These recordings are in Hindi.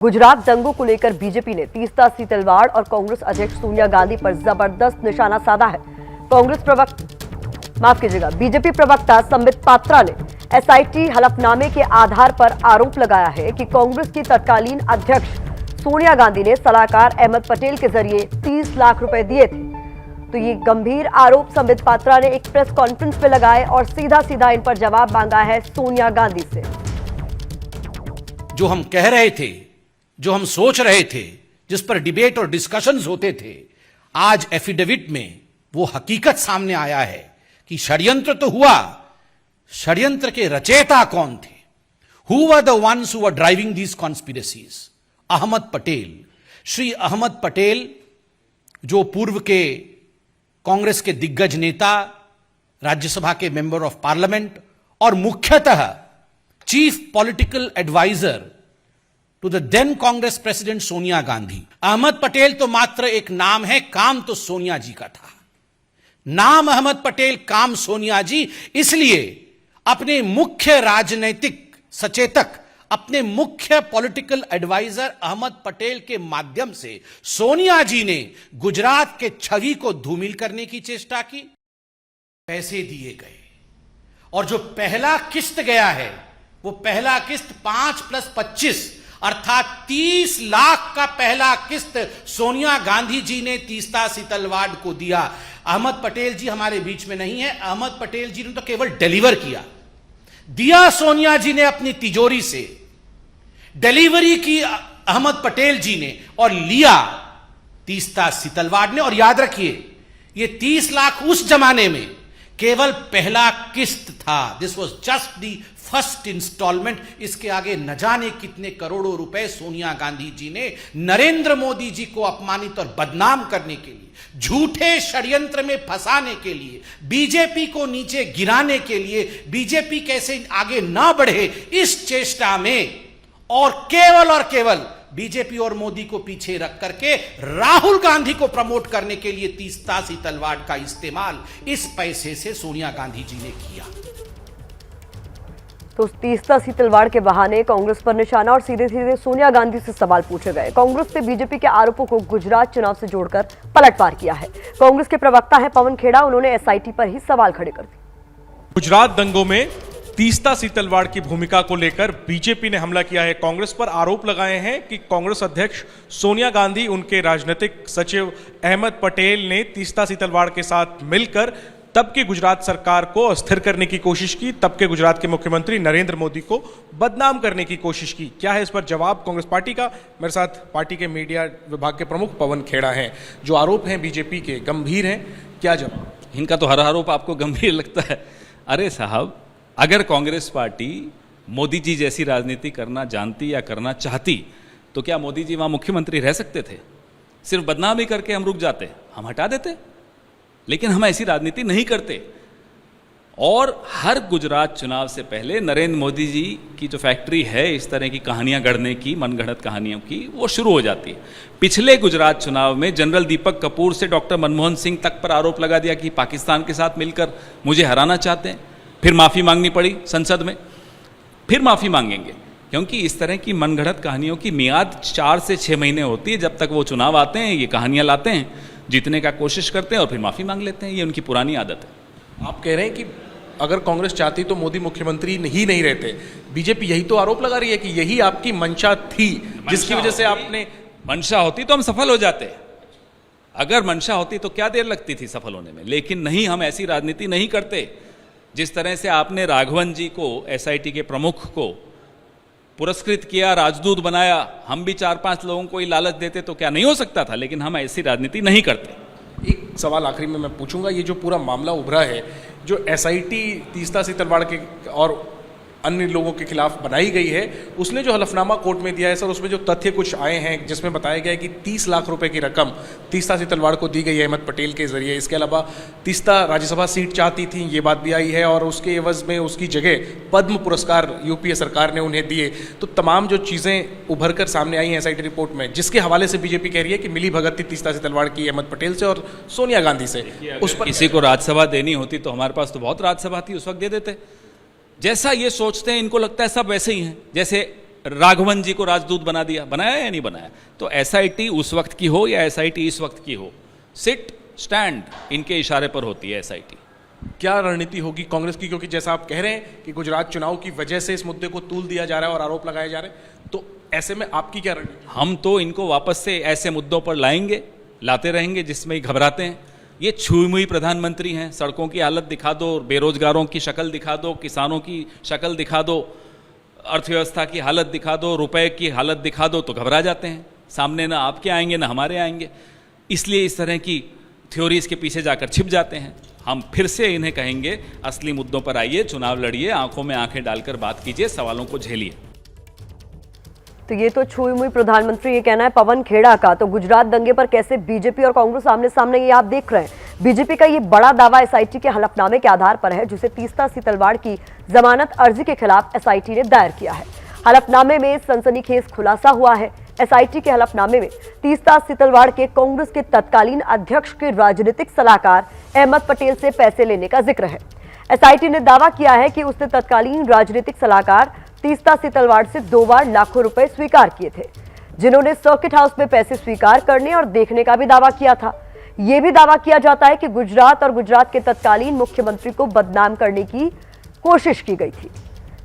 गुजरात दंगों को लेकर बीजेपी ने तीस्ता सीतलवाड़ और कांग्रेस अध्यक्ष सोनिया गांधी पर जबरदस्त निशाना साधा है। बीजेपी प्रवक्ता संबित पात्रा ने एसआईटी हलफनामे के आधार पर आरोप लगाया है कि कांग्रेस की तत्कालीन अध्यक्ष सोनिया गांधी ने सलाहकार अहमद पटेल के जरिए 30 लाख रुपए दिए थे। तो ये गंभीर आरोप संबित पात्रा ने एक प्रेस कॉन्फ्रेंस में लगाए और सीधा सीधा इन पर जवाब मांगा है सोनिया गांधी से। जो हम कह रहे थे, जो हम सोच रहे थे, जिस पर डिबेट और डिस्कशंस होते थे, आज एफिडेविट में वो हकीकत सामने आया है कि षड्यंत्र तो हुआ, षड्यंत्र के रचयिता कौन थे? Who were the ones who were driving these conspiracies? Ahmed Patel. Shri Ahmed Patel, जो पूर्व के कांग्रेस के दिग्गज नेता, राज्यसभा के मेंबर ऑफ पार्लियामेंट और मुख्यतः chief political adviser to the then Congress president Sonia Gandhi. Ahmed Patel तो मात्र एक नाम है, काम तो सोनिया जी का था। नाम अहमद पटेल, काम सोनिया जी, इसलिए अपने मुख्य राजनैतिक सचेतक, अपने मुख्य पॉलिटिकल एडवाइजर अहमद पटेल के माध्यम से सोनिया जी ने गुजरात के छवि को धूमिल करने की चेष्टा की। पैसे दिए गए और जो पहला किस्त गया है, वो पहला किस्त 5+25 अर्थात 30 लाख का पहला किस्त सोनिया गांधी जी ने तीस्ता सीतलवाड़ को दिया। अहमद पटेल जी हमारे बीच में नहीं है, अहमद पटेल जी ने तो केवल डिलीवर किया, दिया सोनिया जी ने अपनी तिजोरी से, डिलीवरी की अहमद पटेल जी ने और लिया तीस्ता सीतलवाड़ ने। और याद रखिए, ये 30 लाख उस जमाने में केवल पहला किस्त था। This was just the first instalment. इसके आगे न जाने कितने करोड़ों रुपए सोनिया गांधी जी ने नरेंद्र मोदी जी को अपमानित और बदनाम करने के लिए, झूठे षड्यंत्र में फंसाने के लिए, बीजेपी को नीचे गिराने के लिए, बीजेपी कैसे आगे ना बढ़े इस चेष्टा में, और केवल बीजेपी और मोदी को पीछे रख करके राहुल गांधी को प्रमोट करने के लिए तीस्ता सीतलवाड़ का इस्तेमाल इस पैसे से सोनिया गांधी जी ने किया। तो तीस्ता सीतलवाड़ के बहाने कांग्रेस पर निशाना और सीधे सीधे सोनिया गांधी से सवाल पूछे गए। कांग्रेस ने बीजेपी के आरोपों को गुजरात चुनाव से जोड़कर पलटवार किया है। कांग्रेस के प्रवक्ता हैं पवन खेड़ा, उन्होंने एसआईटी पर ही सवाल खड़े कर दिए। गुजरात दंगों में तीस्ता सीतलवाड़ की भूमिका को लेकर बीजेपी ने हमला किया है। कांग्रेस पर आरोप लगाए हैं कि कांग्रेस अध्यक्ष सोनिया गांधी, उनके राजनीतिक सचिव अहमद पटेल ने तीस्ता सीतलवाड़ के साथ मिलकर तब की गुजरात सरकार को अस्थिर करने की कोशिश की, तब के गुजरात के मुख्यमंत्री नरेंद्र मोदी को बदनाम करने की कोशिश की। क्या है इस पर जवाब कांग्रेस पार्टी का? मेरे साथ पार्टी के मीडिया विभाग के प्रमुख पवन खेड़ा हैं। जो आरोप हैं बीजेपी के गंभीर हैं, क्या जवाब? इनका तो हर आरोप आपको गंभीर लगता है। अरे साहब, अगर कांग्रेस पार्टी मोदी जी जैसी राजनीति करना जानती या करना चाहती तो क्या मोदी जी वहां मुख्यमंत्री रह सकते थे? सिर्फ बदनामी करके हम रुक जाते, हम हटा देते। लेकिन हम ऐसी राजनीति नहीं करते। और हर गुजरात चुनाव से पहले नरेंद्र मोदी जी की जो फैक्ट्री है इस तरह की कहानियां गढ़ने की, मनगढ़ंत कहानियों की, वो शुरू हो जाती है। पिछले गुजरात चुनाव में जनरल दीपक कपूर से डॉक्टर मनमोहन सिंह तक पर आरोप लगा दिया कि पाकिस्तान के साथ मिलकर मुझे हराना चाहते हैं। फिर माफ़ी मांगनी पड़ी संसद में, फिर माफ़ी मांगेंगे, क्योंकि इस तरह की मनगढ़ंत कहानियों की मियाद 4 से 6 महीने होती है। जब तक वो चुनाव आते हैं, ये कहानियां लाते हैं, जीतने का कोशिश करते हैं और फिर माफ़ी मांग लेते हैं। ये उनकी पुरानी आदत है। आप कह रहे हैं कि अगर कांग्रेस चाहती तो मोदी मुख्यमंत्री ही नहीं रहते। बीजेपी यही तो आरोप लगा रही है कि यही आपकी मंशा थी, जिसकी वजह से आपने। मंशा होती तो हम सफल हो जाते। अगर मंशा होती तो क्या देर लगती थी सफल होने में। लेकिन नहीं, हम ऐसी राजनीति नहीं करते। जिस तरह से आपने राघवन जी को, एसआईटी के प्रमुख को पुरस्कृत किया, राजदूत बनाया, हम भी 4-5 लोगों को ही लालच देते तो क्या नहीं हो सकता था? लेकिन हम ऐसी राजनीति नहीं करते। एक सवाल आखिरी में मैं पूछूंगा, ये जो पूरा मामला उभरा है, जो एसआईटी तीस्ता सीतलवाड़ के और अन्य लोगों के खिलाफ बनाई गई है, उसने जो हलफनामा कोर्ट में दिया है सर, उसमें जो तथ्य कुछ आए हैं जिसमें बताया गया है कि 30 लाख रुपए की रकम तीस्ता सीतलवाड़ को दी गई है अहमद पटेल के जरिए। इसके अलावा तीस्ता राज्यसभा सीट चाहती थी, ये बात भी आई है, और उसके एवज में उसकी जगह पद्म पुरस्कार यूपीए सरकार ने उन्हें दिए। तो तमाम जो चीज़ें उभर कर सामने आई हैं एसआईटी रिपोर्ट में, जिसके हवाले से बीजेपी कह रही है कि मिली भगत थी तीस्ता सीतलवाड़ की अहमद पटेल से और सोनिया गांधी से। उस पर किसी को राज्यसभा देनी होती तो हमारे पास तो बहुत राज्यसभा थी, उस वक्त दे देते। जैसा ये सोचते हैं, इनको लगता है सब वैसे ही हैं। जैसे राघवन जी को राजदूत बना दिया, बनाया या नहीं बनाया? तो एसआईटी उस वक्त की हो या एसआईटी इस वक्त की हो, सिट स्टैंड इनके इशारे पर होती है एसआईटी। क्या रणनीति होगी कांग्रेस की, क्योंकि जैसा आप कह रहे हैं कि गुजरात चुनाव की वजह से इस मुद्दे को तूल दिया जा रहा है और आरोप लगाए जा रहे हैं, तो ऐसे में आपकी क्या रणनीति? हम तो इनको वापस से ऐसे मुद्दों पर लाएंगे, लाते रहेंगे जिसमें ही घबराते हैं। ये छुई मुई प्रधानमंत्री हैं, सड़कों की हालत दिखा दो, बेरोजगारों की शक्ल दिखा दो, किसानों की शक्ल दिखा दो, अर्थव्यवस्था की हालत दिखा दो, रुपए की हालत दिखा दो तो घबरा जाते हैं। सामने ना आपके आएंगे ना हमारे आएंगे, इसलिए इस तरह की थ्योरीज के पीछे जाकर छिप जाते हैं। हम फिर से इन्हें कहेंगे असली मुद्दों पर आइए, चुनाव लड़िए, आंखों में आंखें डालकर बात कीजिए, सवालों को झेलिए। तो ये तो छुई मुई प्रधानमंत्री, ये कहना है पवन खेड़ा का। तो गुजरात दंगे पर कैसे बीजेपी और कांग्रेस आमने सामने, ये आप देख रहे हैं। बीजेपी का ये बड़ा दावा एसआईटी के हलफनामे के आधार पर है, जिसे तीस्ता सीतलवाड़ की जमानत अर्जी के खिलाफ एसआईटी ने दायर किया है। हलफनामे में सनसनीखेज खुलासा हुआ है। एसआईटी के हलफनामे में तीस्ता सीतलवाड़ के कांग्रेस के तत्कालीन अध्यक्ष के राजनीतिक सलाहकार अहमद पटेल से पैसे लेने का जिक्र है। एसआईटी ने दावा किया है कि उसने तत्कालीन राजनीतिक सलाहकार तीस्ता सीतलवाड़ से 2 बार लाखों रुपए स्वीकार किए थे, जिन्होंने सर्किट हाउस में पैसे स्वीकार करने और देखने का भी दावा किया था। यह भी दावा किया जाता है कि गुजरात और गुजरात के तत्कालीन मुख्यमंत्री को बदनाम करने की कोशिश की गई थी।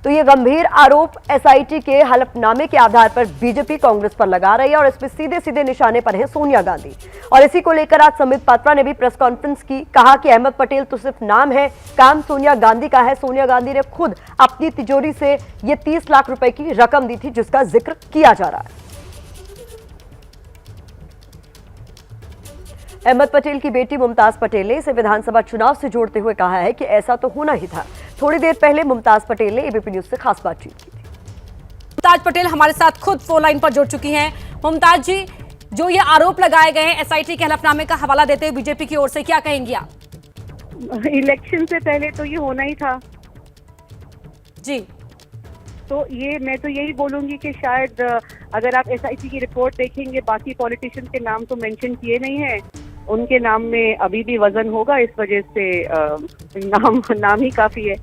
तो ये गंभीर आरोप एसआईटी के हलफनामे के आधार पर बीजेपी कांग्रेस पर लगा रही है और इसमें सीधे सीधे निशाने पर है सोनिया गांधी। और इसी को लेकर आज संबित पात्रा ने भी प्रेस कॉन्फ्रेंस की, कहा कि अहमद पटेल तो सिर्फ नाम है, काम सोनिया गांधी का है। सोनिया गांधी ने खुद अपनी तिजोरी से ये 30 लाख रुपए की रकम दी थी, जिसका जिक्र किया जा रहा है। अहमद पटेल की बेटी मुमताज पटेल ने इसे विधानसभा चुनाव से जोड़ते हुए कहा है कि ऐसा तो होना ही था। थोड़ी देर पहले मुमताज पटेल ने एबीपी न्यूज से खास बातचीत की थी। मुमताज पटेल हमारे साथ खुद फोन लाइन पर जुड़ चुकी हैं। मुमताज जी, जो ये आरोप लगाए गए हैं एसआईटी के हलफनामे का हवाला देते हुए बीजेपी की ओर से, क्या कहेंगी आप? इलेक्शन से पहले तो ये होना ही था जी। तो ये मैं तो यही बोलूंगी कि शायद अगर आप एसआईटी की रिपोर्ट देखेंगे, बाकी पॉलिटिशियन के नाम तो मेंशन किए नहीं है, उनके नाम में अभी भी वजन होगा, इस वजह से नाम ही काफी है।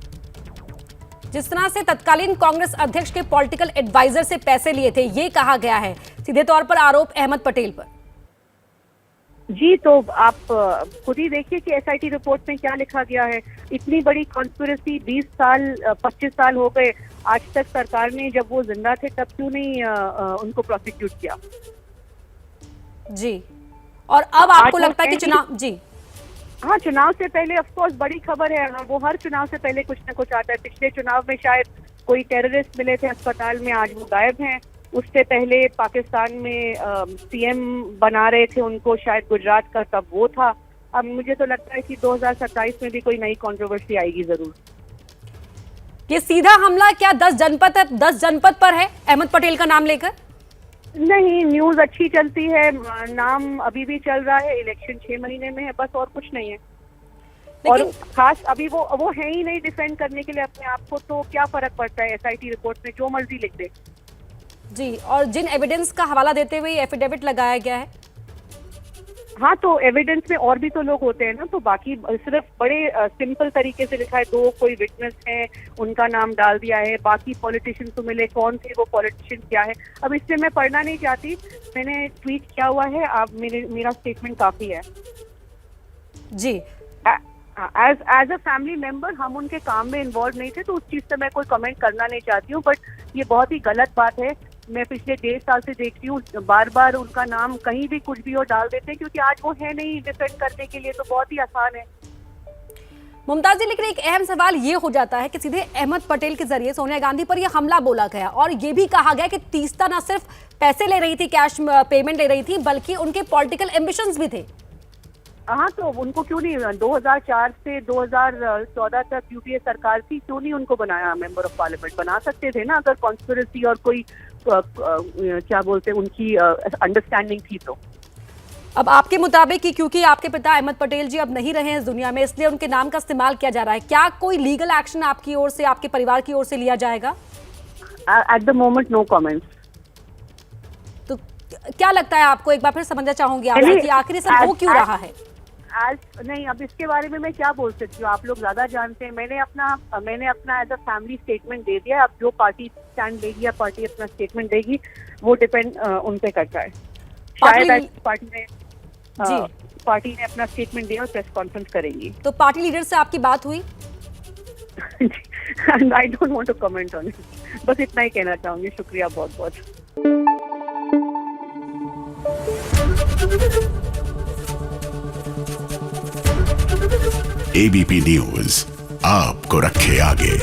जिस तरह से तत्कालीन कांग्रेस अध्यक्ष के पॉलिटिकल एडवाइजर से पैसे लिए थे, ये कहा गया है सीधे तौर पर आरोप अहमद पटेल पर। जी, तो आप खुद ही देखिए कि एसआईटी रिपोर्ट में क्या लिखा गया है। इतनी बड़ी कॉन्स्पिरेसी 20 साल 25 साल हो गए, आज तक सरकार ने, जब वो जिंदा थे तब क्यों नहीं उनको प्रोसिक्यूट किया? जी, और अब आपको लगता है कि चुनाव, जी हाँ, चुनाव से पहले ऑफ कोर्स बड़ी खबर है, वो हर चुनाव से पहले कुछ ना कुछ आता है। पिछले चुनाव में शायद कोई टेररिस्ट मिले थे अस्पताल में, आज वो गायब हैं। उससे पहले पाकिस्तान में सीएम बना रहे थे उनको, शायद गुजरात का, तब वो था। अब मुझे तो लगता है कि 2027 में भी कोई नई कंट्रोवर्सी आएगी जरूर। ये सीधा हमला क्या 10 जनपद पर है अहमद पटेल का नाम लेकर? नहीं, न्यूज अच्छी चलती है, नाम अभी भी चल रहा है, इलेक्शन 6 महीने में है, बस और कुछ नहीं है। और खास अभी वो है ही नहीं डिफेंड करने के लिए अपने आप को, तो क्या फर्क पड़ता है एसआईटी रिपोर्ट में जो मर्जी लिख दे। जी, और जिन एविडेंस का हवाला देते हुए एफिडेविट लगाया गया है, हाँ, तो एविडेंस में और भी तो लोग होते हैं ना, तो बाकी सिर्फ बड़े सिंपल तरीके से लिखा है, 2 कोई विटनेस है, उनका नाम डाल दिया है, बाकी पॉलिटिशियन तो मिले, कौन थे वो पॉलिटिशियन, क्या है। अब इससे मैं पढ़ना नहीं चाहती, मैंने ट्वीट किया हुआ है, आप मेरा स्टेटमेंट काफी है। जी, एज अ फैमिली मेंबर हम उनके काम में इन्वॉल्व नहीं थे, तो उस चीज से मैं कोई कमेंट करना नहीं चाहती हूँ। बट ये बहुत ही गलत बात है। मैं पिछले 1.5 साल से देखती हूँ, बार बार उनका नाम कहीं भी कुछ भी हो डाल देते हैं, क्योंकि आज वो है नहीं डिफेंड करने के लिए, तो बहुत ही आसान है। मुमताज जी, लेकिन एक अहम सवाल ये हो जाता है कि सीधे अहमद पटेल के जरिए सोनिया गांधी पर यह हमला बोला गया और ये भी कहा गया कि तीस्ता न सिर्फ पैसे ले रही थी, कैश पेमेंट ले रही थी, बल्कि उनके पॉलिटिकल एम्बिशंस भी थे। हाँ, तो उनको क्यों नहीं 2004 से 2014 तक यूपीए सरकार थी, क्यों नहीं उनको बनाया मेंबर ऑफ पार्लियामेंट? बना सकते थे ना, अगर कॉन्स्पिरेसी और कोई क्या बोलते हैं उनकी अंडरस्टैंडिंग थी तो। अब आपके मुताबिक कि क्योंकि आपके पिता अहमद पटेल जी अब नहीं रहे हैं इस दुनिया में, इसलिए उनके नाम का इस्तेमाल किया जा रहा है, क्या कोई लीगल एक्शन आपकी ओर से, आपके परिवार की ओर से लिया जाएगा? At the moment no comments. तो क्या लगता है आपको, एक बार फिर समझना चाहूंगी आप कि आखिर सब हो क्यों रहा है? नहीं, अब इसके बारे में मैं क्या बोल सकती हूँ, आप लोग ज्यादा जानते हैं। मैंने अपना एज अ फैमिली स्टेटमेंट दे दिया। अब जो पार्टी स्टैंड लेगी या पार्टी अपना स्टेटमेंट देगी वो डिपेंड उन पे करता है। शायद आज पार्टी ने अपना स्टेटमेंट दिया और प्रेस कॉन्फ्रेंस करेंगी। तो पार्टी लीडर से आपकी बात हुई? I don't want to comment on it, बस इतना ही कहना चाहूंगी। शुक्रिया बहुत बहुत। एबीपी न्यूज आपको रखे आगे।